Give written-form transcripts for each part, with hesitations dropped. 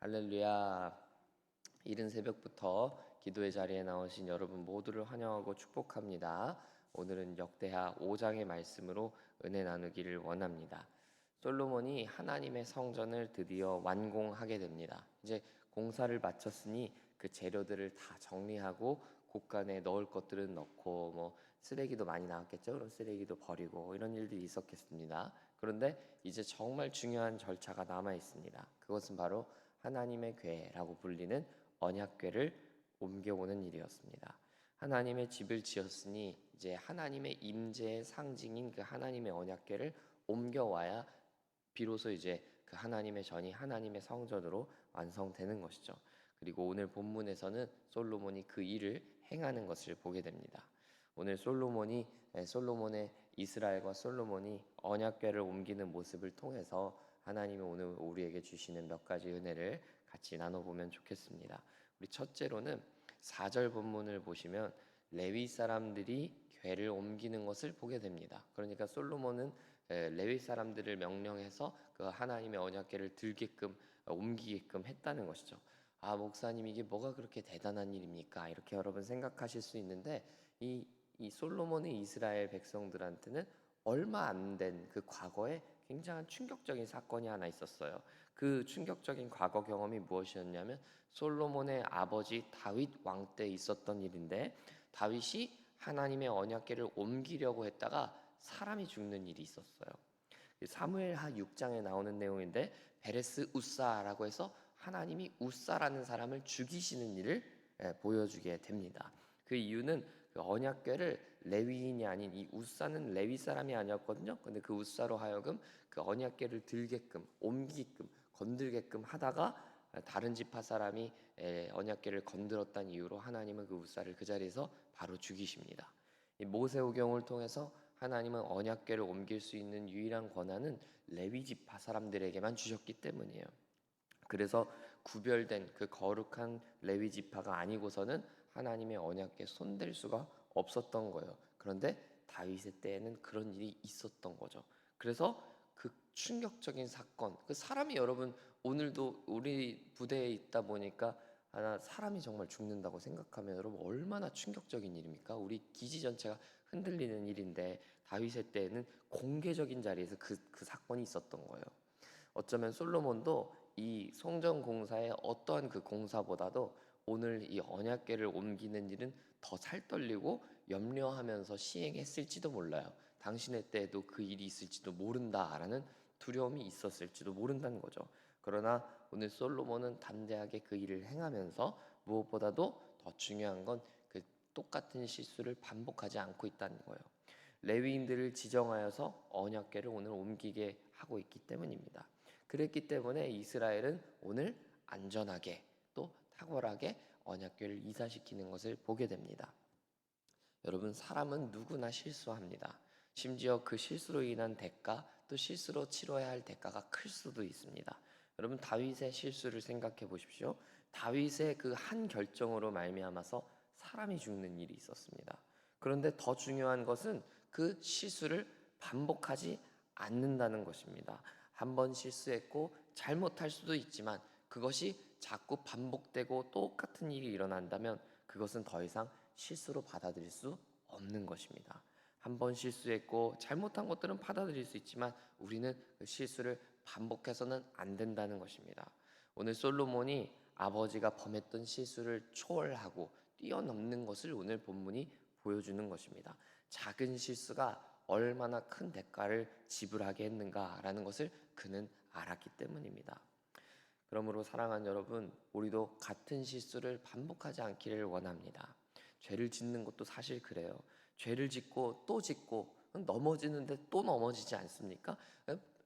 할렐루야. 이른 새벽부터 기도의 자리에 나오신 여러분 모두를 환영하고 축복합니다. 오늘은 역대하 5장의 말씀으로 은혜 나누기를 원합니다. 솔로몬이 하나님의 성전을 드디어 완공하게 됩니다. 이제 공사를 마쳤으니 그 재료들을 다 정리하고 곳간에 넣을 것들은 넣고 쓰레기도 많이 나왔겠죠. 그럼 쓰레기도 버리고 이런 일들이 있었겠습니다. 그런데 이제 정말 중요한 절차가 남아 있습니다. 그것은 바로 하나님의 궤라고 불리는 언약궤를 옮겨오는 일이었습니다. 하나님의 집을 지었으니 이제 하나님의 임재의 상징인 그 하나님의 언약궤를 옮겨와야 비로소 이제 그 하나님의 전이 하나님의 성전으로 완성되는 것이죠. 그리고 오늘 본문에서는 솔로몬이 그 일을 행하는 것을 보게 됩니다. 오늘 솔로몬의 이스라엘과 솔로몬이 언약궤를 옮기는 모습을 통해서 하나님이 오늘 우리에게 주시는 몇 가지 은혜를 같이 나눠보면 좋겠습니다. 우리 첫째로는 4절 본문을 보시면 레위 사람들이 궤를 옮기는 것을 보게 됩니다. 그러니까 솔로몬은 레위 사람들을 명령해서 그 하나님의 언약궤를 들게끔 옮기게끔 했다는 것이죠. 아, 목사님 이게 뭐가 그렇게 대단한 일입니까? 이렇게 여러분 생각하실 수 있는데 이 솔로몬의 이스라엘 백성들한테는 얼마 안 된 그 과거에 굉장한 충격적인 사건이 하나 있었어요. 그 충격적인 과거 경험이 무엇이었냐면 솔로몬의 아버지 다윗 왕 때 있었던 일인데, 다윗이 하나님의 언약궤를 옮기려고 했다가 사람이 죽는 일이 있었어요. 사무엘하 6장에 나오는 내용인데, 베레스 우사라고 해서 하나님이 우사라는 사람을 죽이시는 일을 보여주게 됩니다. 그 이유는 그 언약궤를 레위인이 아닌 이 우사는 레위 사람이 아니었거든요. 근데 그 우사로 하여금 그 언약궤를 들게끔 옮기게끔 건들게끔 하다가 다른 지파 사람이 언약궤를 건드렸다는 이유로 하나님은 그 우사를 그 자리에서 바로 죽이십니다. 이 모세오경을 통해서 하나님은 언약궤를 옮길 수 있는 유일한 권한은 레위 지파 사람들에게만 주셨기 때문이에요. 그래서 구별된 그 거룩한 레위 지파가 아니고서는 하나님의 언약궤에 손댈 수가 없었던 거예요. 그런데 다윗의 때에는 그런 일이 있었던 거죠. 그래서 그 충격적인 사건, 그 사람이 여러분 오늘도 우리 부대에 있다 보니까 하나 사람이 정말 죽는다고 생각하면 여러분 얼마나 충격적인 일입니까? 우리 기지 전체가 흔들리는 일인데 다윗의 때에는 공개적인 자리에서 그 사건이 있었던 거예요. 어쩌면 솔로몬도 이 성전 공사의 어떠한 그 공사보다도 오늘 이 언약궤를 옮기는 일은 더 살떨리고 염려하면서 시행했을지도 몰라요. 당신의 때에도 그 일이 있을지도 모른다라는 두려움이 있었을지도 모른다는 거죠. 그러나 오늘 솔로몬은 담대하게 그 일을 행하면서 무엇보다도 더 중요한 건 그 똑같은 실수를 반복하지 않고 있다는 거예요. 레위인들을 지정하여서 언약궤를 오늘 옮기게 하고 있기 때문입니다. 그랬기 때문에 이스라엘은 오늘 안전하게 또 탁월하게 언약궤를 이사시키는 것을 보게 됩니다. 여러분, 사람은 누구나 실수합니다. 심지어 그 실수로 인한 대가, 또 실수로 치러야 할 대가가 클 수도 있습니다. 여러분, 다윗의 실수를 생각해 보십시오. 다윗의 그 한 결정으로 말미암아서 사람이 죽는 일이 있었습니다. 그런데 더 중요한 것은 그 실수를 반복하지 않는다는 것입니다. 한 번 실수했고 잘못할 수도 있지만 그것이 자꾸 반복되고 똑같은 일이 일어난다면 그것은 더 이상 실수로 받아들일 수 없는 것입니다. 한 번 실수했고 잘못한 것들은 받아들일 수 있지만 우리는 그 실수를 반복해서는 안 된다는 것입니다. 오늘 솔로몬이 아버지가 범했던 실수를 초월하고 뛰어넘는 것을 오늘 본문이 보여주는 것입니다. 작은 실수가 얼마나 큰 대가를 지불하게 했는가라는 것을 그는 알았기 때문입니다. 그러므로 사랑하는 여러분, 우리도 같은 실수를 반복하지 않기를 원합니다. 죄를 짓는 것도 사실 그래요. 죄를 짓고 또 짓고 넘어지는데 또 넘어지지 않습니까?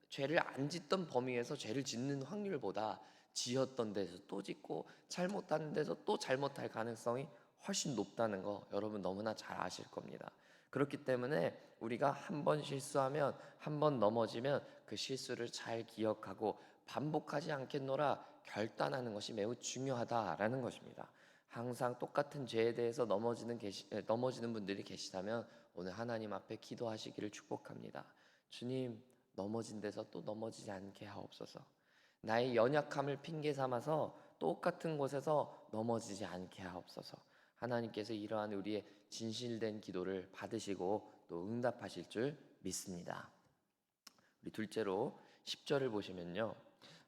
죄를 안 짓던 범위에서 죄를 짓는 확률보다 지었던 데서 또 짓고 잘못하는 데서 또 잘못할 가능성이 훨씬 높다는 거 여러분 너무나 잘 아실 겁니다. 그렇기 때문에 우리가 한 번 실수하면, 한 번 넘어지면 그 실수를 잘 기억하고 반복하지 않겠노라 결단하는 것이 매우 중요하다라는 것입니다. 항상 똑같은 죄에 대해서 넘어지는 분들이 계시다면 오늘 하나님 앞에 기도하시기를 축복합니다. 주님, 넘어진 데서 또 넘어지지 않게 하옵소서. 나의 연약함을 핑계 삼아서 똑같은 곳에서 넘어지지 않게 하옵소서. 하나님께서 이러한 우리의 진실된 기도를 받으시고 또 응답하실 줄 믿습니다. 우리 둘째로 10절을 보시면요,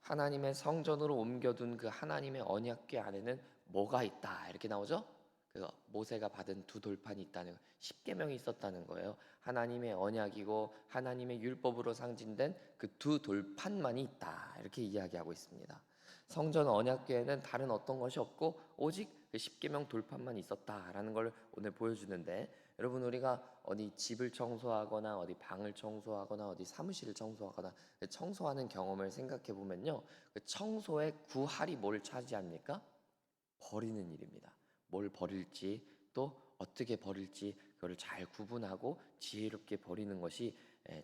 하나님의 성전으로 옮겨둔 그 하나님의 언약궤 안에는 뭐가 있다 이렇게 나오죠. 그 모세가 받은 두 돌판이 있다는, 십계명이 있었다는 거예요. 하나님의 언약이고 하나님의 율법으로 상징된 그 두 돌판만이 있다 이렇게 이야기하고 있습니다. 성전 언약궤에는 다른 어떤 것이 없고 오직 그 십계명 돌판만 있었다라는 걸 오늘 보여주는데, 여러분 우리가 어디 집을 청소하거나 어디 방을 청소하거나 어디 사무실을 청소하거나 청소하는 경험을 생각해 보면요, 그 청소의 구할이 뭘 차지합니까? 버리는 일입니다. 뭘 버릴지 또 어떻게 버릴지 그거를 잘 구분하고 지혜롭게 버리는 것이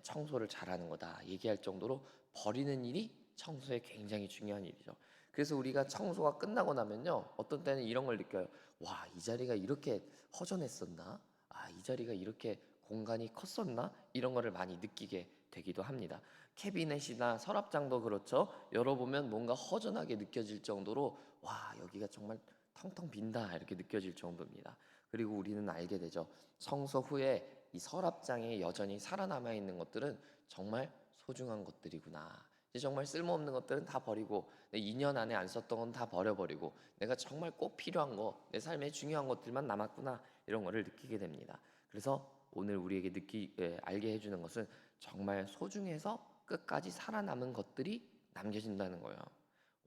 청소를 잘하는 거다 얘기할 정도로 버리는 일이 청소에 굉장히 중요한 일이죠. 그래서 우리가 청소가 끝나고 나면요, 어떤 때는 이런 걸 느껴요. 와, 이 자리가 이렇게 허전했었나? 아, 이 자리가 이렇게 공간이 컸었나? 이런 거를 많이 느끼게 되기도 합니다. 캐비넷이나 서랍장도 그렇죠. 열어보면 뭔가 허전하게 느껴질 정도로 와, 여기가 정말 텅텅 빈다 이렇게 느껴질 정도입니다. 그리고 우리는 알게 되죠. 청소 후에 이 서랍장에 여전히 살아남아 있는 것들은 정말 소중한 것들이구나. 이제 정말 쓸모없는 것들은 다 버리고, 내 2년 안에 안 썼던 건 다 버려버리고, 내가 정말 꼭 필요한 거, 내 삶에 중요한 것들만 남았구나, 이런 거를 느끼게 됩니다. 그래서 오늘 우리에게 알게 해주는 것은 정말 소중해서 끝까지 살아남은 것들이 남겨진다는 거예요.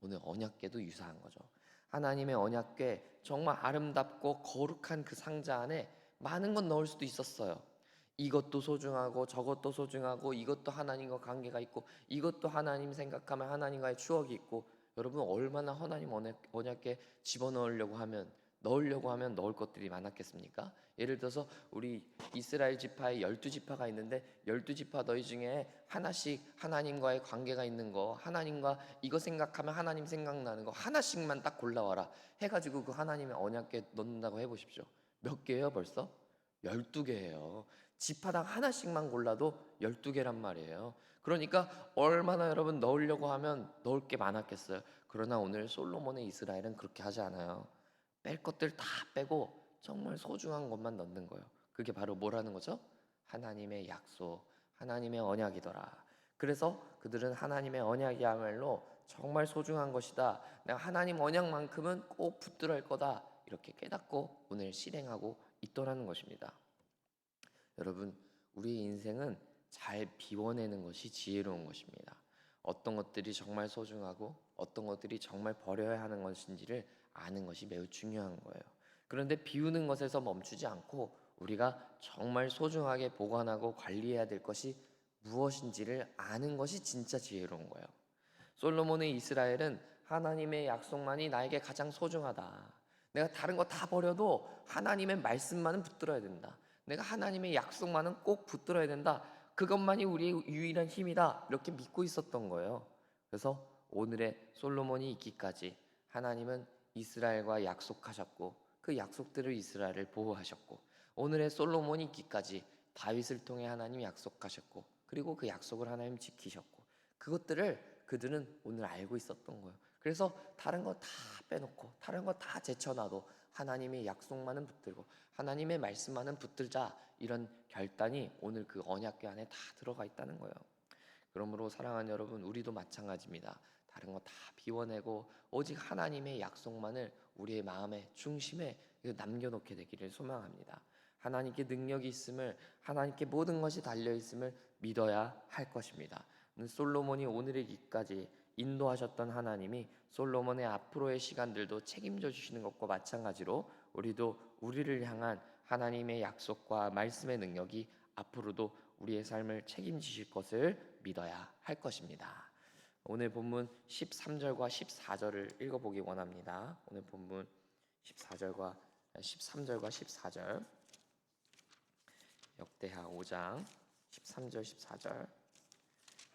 오늘 언약궤도 유사한 거죠. 하나님의 언약궤, 정말 아름답고 거룩한 그 상자 안에 많은 건 넣을 수도 있었어요. 이것도 소중하고 저것도 소중하고 이것도 하나님과 관계가 있고 이것도 하나님 생각하면 하나님과의 추억이 있고, 여러분 얼마나 하나님 언약궤 집어넣으려고 하면 넣을 것들이 많았겠습니까? 예를 들어서 우리 이스라엘 지파에 12지파가 있는데 12지파 너희 중에 하나씩 하나님과의 관계가 있는 거, 하나님과 이거 생각하면 하나님 생각나는 거 하나씩만 딱 골라와라 해가지고 그 하나님의 언약궤 넣는다고 해보십시오. 몇 개예요 벌써? 12개예요. 지파당 하나씩만 골라도 12개란 말이에요. 그러니까 얼마나 여러분 넣으려고 하면 넣을 게 많았겠어요. 그러나 오늘 솔로몬의 이스라엘은 그렇게 하지 않아요. 뺄 것들 다 빼고 정말 소중한 것만 넣는 거예요. 그게 바로 뭐라는 거죠? 하나님의 약속, 하나님의 언약이더라. 그래서 그들은 하나님의 언약이야말로 정말 소중한 것이다, 내가 하나님 언약만큼은 꼭 붙들어야 할 거다, 이렇게 깨닫고 오늘 실행하고 있더라는 것입니다. 여러분, 우리의 인생은 잘 비워내는 것이 지혜로운 것입니다. 어떤 것들이 정말 소중하고 어떤 것들이 정말 버려야 하는 것인지를 아는 것이 매우 중요한 거예요. 그런데 비우는 것에서 멈추지 않고 우리가 정말 소중하게 보관하고 관리해야 될 것이 무엇인지를 아는 것이 진짜 지혜로운 거예요. 솔로몬의 이스라엘은 하나님의 약속만이 나에게 가장 소중하다. 내가 다른 거 다 버려도 하나님의 말씀만은 붙들어야 된다. 내가 하나님의 약속만은 꼭 붙들어야 된다. 그것만이 우리의 유일한 힘이다. 이렇게 믿고 있었던 거예요. 그래서 오늘의 솔로몬이 있기까지 하나님은 이스라엘과 약속하셨고 그 약속들을 이스라엘을 보호하셨고, 오늘의 솔로몬이 있기까지 다윗을 통해 하나님이 약속하셨고 그리고 그 약속을 하나님 지키셨고, 그것들을 그들은 오늘 알고 있었던 거예요. 그래서 다른 거 다 빼놓고 다른 거 다 제쳐놔도 하나님의 약속만은 붙들고 하나님의 말씀만은 붙들자, 이런 결단이 오늘 그 언약궤 안에 다 들어가 있다는 거예요. 그러므로 사랑하는 여러분, 우리도 마찬가지입니다. 다른 거 다 비워내고 오직 하나님의 약속만을 우리의 마음의 중심에 남겨놓게 되기를 소망합니다. 하나님께 능력이 있음을, 하나님께 모든 것이 달려있음을 믿어야 할 것입니다. 솔로몬이 오늘의 길까지 인도하셨던 하나님이 솔로몬의 앞으로의 시간들도 책임져 주시는 것과 마찬가지로 우리도 우리를 향한 하나님의 약속과 말씀의 능력이 앞으로도 우리의 삶을 책임지실 것을 믿어야 할 것입니다. 오늘 본문 13절과 14절을 읽어보기 원합니다. 오늘 본문 13절과 14절, 역대하 5장 13절 14절,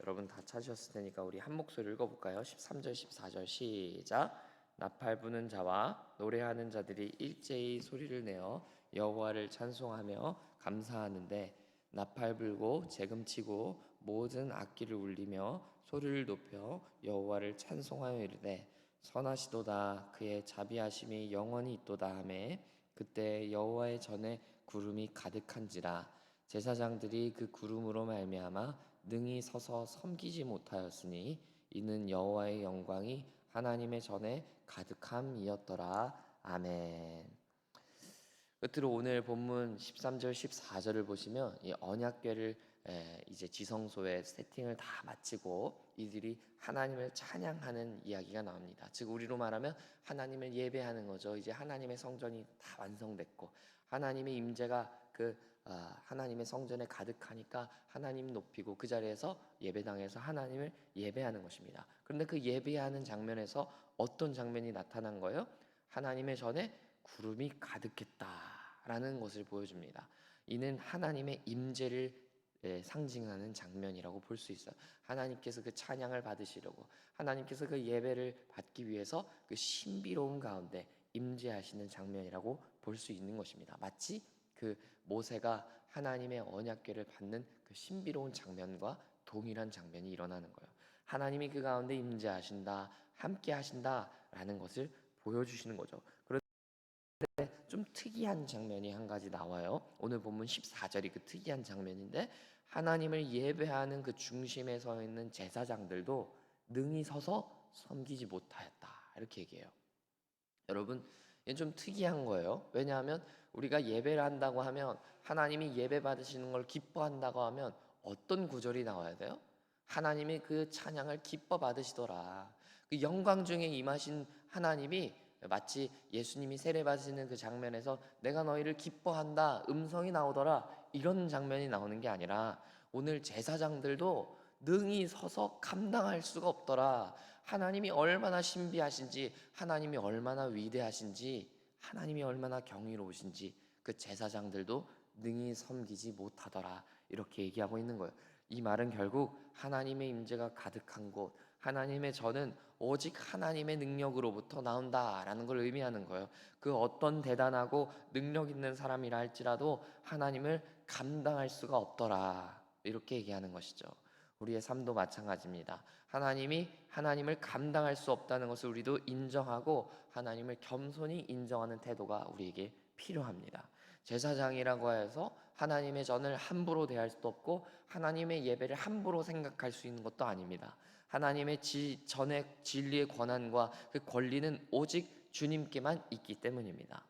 여러분 다 찾으셨을 테니까 우리 한 목소리 읽어볼까요? 13절 14절 시작. 나팔 부는 자와 노래하는 자들이 일제히 소리를 내어 여호와를 찬송하며 감사하는데, 나팔 불고 재금치고 모든 악기를 울리며 소리를 높여 여호와를 찬송하여 이르되 선하시도다 그의 자비하심이 영원히 있도다 하매 그때 여호와의 전에 구름이 가득한지라 제사장들이 그 구름으로 말미암아 능히 서서 섬기지 못하였으니 이는 여호와의 영광이 하나님의 전에 가득함이었더라. 아멘. 끝으로 오늘 본문 13절 14절을 보시면 이 언약궤를 이제 지성소에 세팅을 다 마치고 이들이 하나님을 찬양하는 이야기가 나옵니다. 즉 우리로 말하면 하나님을 예배하는 거죠. 이제 하나님의 성전이 다 완성됐고 하나님의 임재가 하나님의 성전에 가득하니까 하나님 높이고 그 자리에서 예배당에서 하나님을 예배하는 것입니다. 그런데 그 예배하는 장면에서 어떤 장면이 나타난 거예요? 하나님의 전에 구름이 가득했다라는 것을 보여줍니다. 이는 하나님의 임재를 상징하는 장면이라고 볼 수 있어요. 하나님께서 그 찬양을 받으시려고 하나님께서 그 예배를 받기 위해서 그 신비로운 가운데 임재하시는 장면이라고 볼 수 있는 것입니다. 마치 그 모세가 하나님의 언약궤를 받는 그 신비로운 장면과 동일한 장면이 일어나는 거예요. 하나님이 그 가운데 임재하신다, 함께 하신다라는 것을 보여주시는 거죠. 좀 특이한 장면이 한 가지 나와요. 오늘 본문 14절이 그 특이한 장면인데 하나님을 예배하는 그 중심에 서 있는 제사장들도 능히 서서 섬기지 못하였다. 이렇게 얘기해요. 여러분, 이게 좀 특이한 거예요. 왜냐하면 우리가 예배를 한다고 하면 하나님이 예배 받으시는 걸 기뻐한다고 하면 어떤 구절이 나와야 돼요? 하나님이 그 찬양을 기뻐 받으시더라. 그 영광 중에 임하신 하나님이 마치 예수님이 세례 받으시는 그 장면에서 내가 너희를 기뻐한다 음성이 나오더라 이런 장면이 나오는 게 아니라 오늘 제사장들도 능히 서서 감당할 수가 없더라. 하나님이 얼마나 신비하신지 하나님이 얼마나 위대하신지 하나님이 얼마나 경이로우신지 그 제사장들도 능히 섬기지 못하더라 이렇게 얘기하고 있는 거예요. 이 말은 결국 하나님의 임재가 가득한 곳 하나님의 전은 오직 하나님의 능력으로부터 나온다라는 걸 의미하는 거예요. 그 어떤 대단하고 능력 있는 사람이라 할지라도 하나님을 감당할 수가 없더라 이렇게 얘기하는 것이죠. 우리의 삶도 마찬가지입니다. 하나님이 하나님을 감당할 수 없다는 것을 우리도 인정하고 하나님을 겸손히 인정하는 태도가 우리에게 필요합니다. 제사장이라고 해서 하나님의 전을 함부로 대할 수도 없고 하나님의 예배를 함부로 생각할 수 있는 것도 아닙니다. 하나님의 전의 진리의 권한과 그 권리는 오직 주님께만 있기 때문입니다.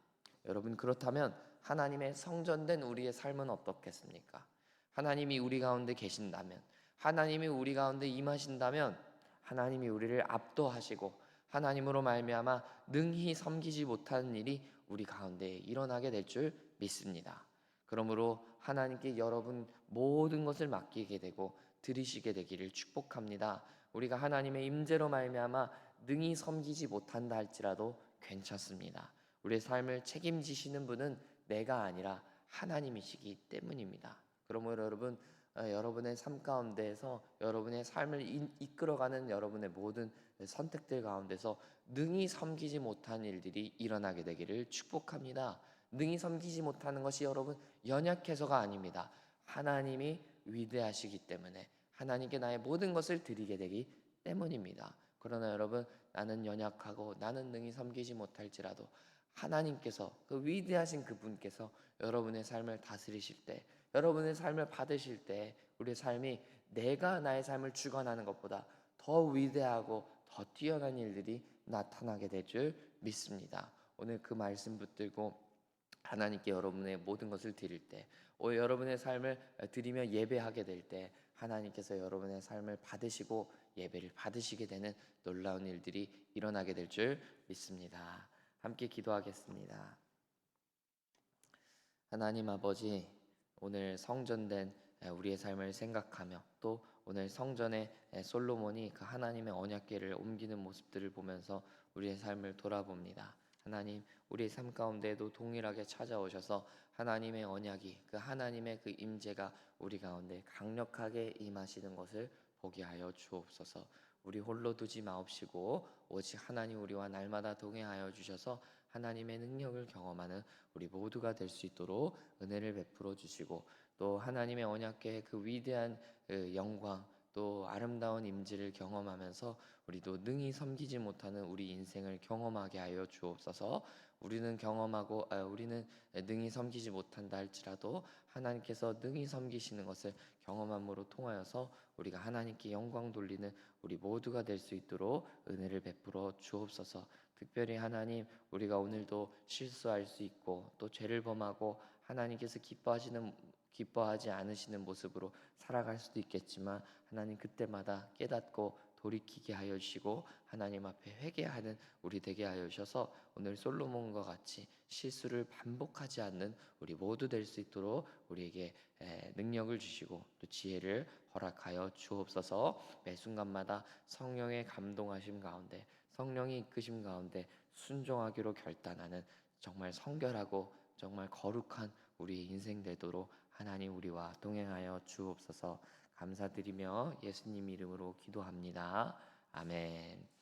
여러분 그렇다면 하나님의 성전된 우리의 삶은 어떻겠습니까? 하나님이 우리 가운데 계신다면 하나님이 우리 가운데 임하신다면 하나님이 우리를 압도하시고 하나님으로 말미암아 능히 섬기지 못하는 일이 우리 가운데 일어나게 될 줄 믿습니다. 그러므로 하나님께 여러분 모든 것을 맡기게 되고 드리시게 되기를 축복합니다. 우리가 하나님의 임재로 말미암아 능히 섬기지 못한다 할지라도 괜찮습니다. 우리의 삶을 책임지시는 분은 내가 아니라 하나님이시기 때문입니다. 그러므로 여러분 여러분의 삶 가운데에서 여러분의 삶을 이끌어가는 여러분의 모든 선택들 가운데서 능히 섬기지 못한 일들이 일어나게 되기를 축복합니다. 능히 섬기지 못하는 것이 여러분 연약해서가 아닙니다. 하나님이 위대하시기 때문에 하나님께 나의 모든 것을 드리게 되기 때문입니다. 그러나 여러분 나는 연약하고 나는 능히 섬기지 못할지라도 하나님께서 그 위대하신 그분께서 여러분의 삶을 다스리실 때 여러분의 삶을 받으실 때 우리의 삶이 내가 나의 삶을 주관하는 것보다 더 위대하고 더 뛰어난 일들이 나타나게 될 줄 믿습니다. 오늘 그 말씀 붙들고 하나님께 여러분의 모든 것을 드릴 때 여러분의 삶을 드리며 예배하게 될 때 하나님께서 여러분의 삶을 받으시고 예배를 받으시게 되는 놀라운 일들이 일어나게 될 줄 믿습니다. 함께 기도하겠습니다. 하나님 아버지 오늘 성전된 우리의 삶을 생각하며 또 오늘 성전에 솔로몬이 그 하나님의 언약궤를 옮기는 모습들을 보면서 우리의 삶을 돌아봅니다. 하나님 우리의 삶 가운데에도 동일하게 찾아오셔서 하나님의 언약이 그 하나님의 그 임재가 우리 가운데 강력하게 임하시는 것을 보게 하여 주옵소서. 우리 홀로 두지 마옵시고 오직 하나님 우리와 날마다 동행하여 주셔서 하나님의 능력을 경험하는 우리 모두가 될 수 있도록 은혜를 베풀어 주시고 또 하나님의 언약궤의 그 위대한 영광, 또 아름다운 임재를 경험하면서 우리도 능히 섬기지 못하는 우리 인생을 경험하게 하여 주옵소서. 우리는 능히 섬기지 못한다 할지라도 하나님께서 능히 섬기시는 것을 경험함으로 통하여서 우리가 하나님께 영광 돌리는 우리 모두가 될 수 있도록 은혜를 베풀어 주옵소서. 특별히 하나님, 우리가 오늘도 실수할 수 있고 또 죄를 범하고 하나님께서 기뻐하지 않으시는 모습으로 살아갈 수도 있겠지만, 하나님 그때마다 깨닫고 돌이키게 하여 주시고 하나님 앞에 회개하는 우리 되게 하여 주셔서 오늘 솔로몬과 같이 실수를 반복하지 않는 우리 모두 될 수 있도록 우리에게 능력을 주시고 또 지혜를 허락하여 주옵소서. 매 순간마다 성령의 감동하심 가운데, 성령의 이끄심 가운데 순종하기로 결단하는 정말 성결하고 정말 거룩한 우리의 인생 되도록 하나님 우리와 동행하여 주옵소서. 감사드리며 예수님 이름으로 기도합니다. 아멘.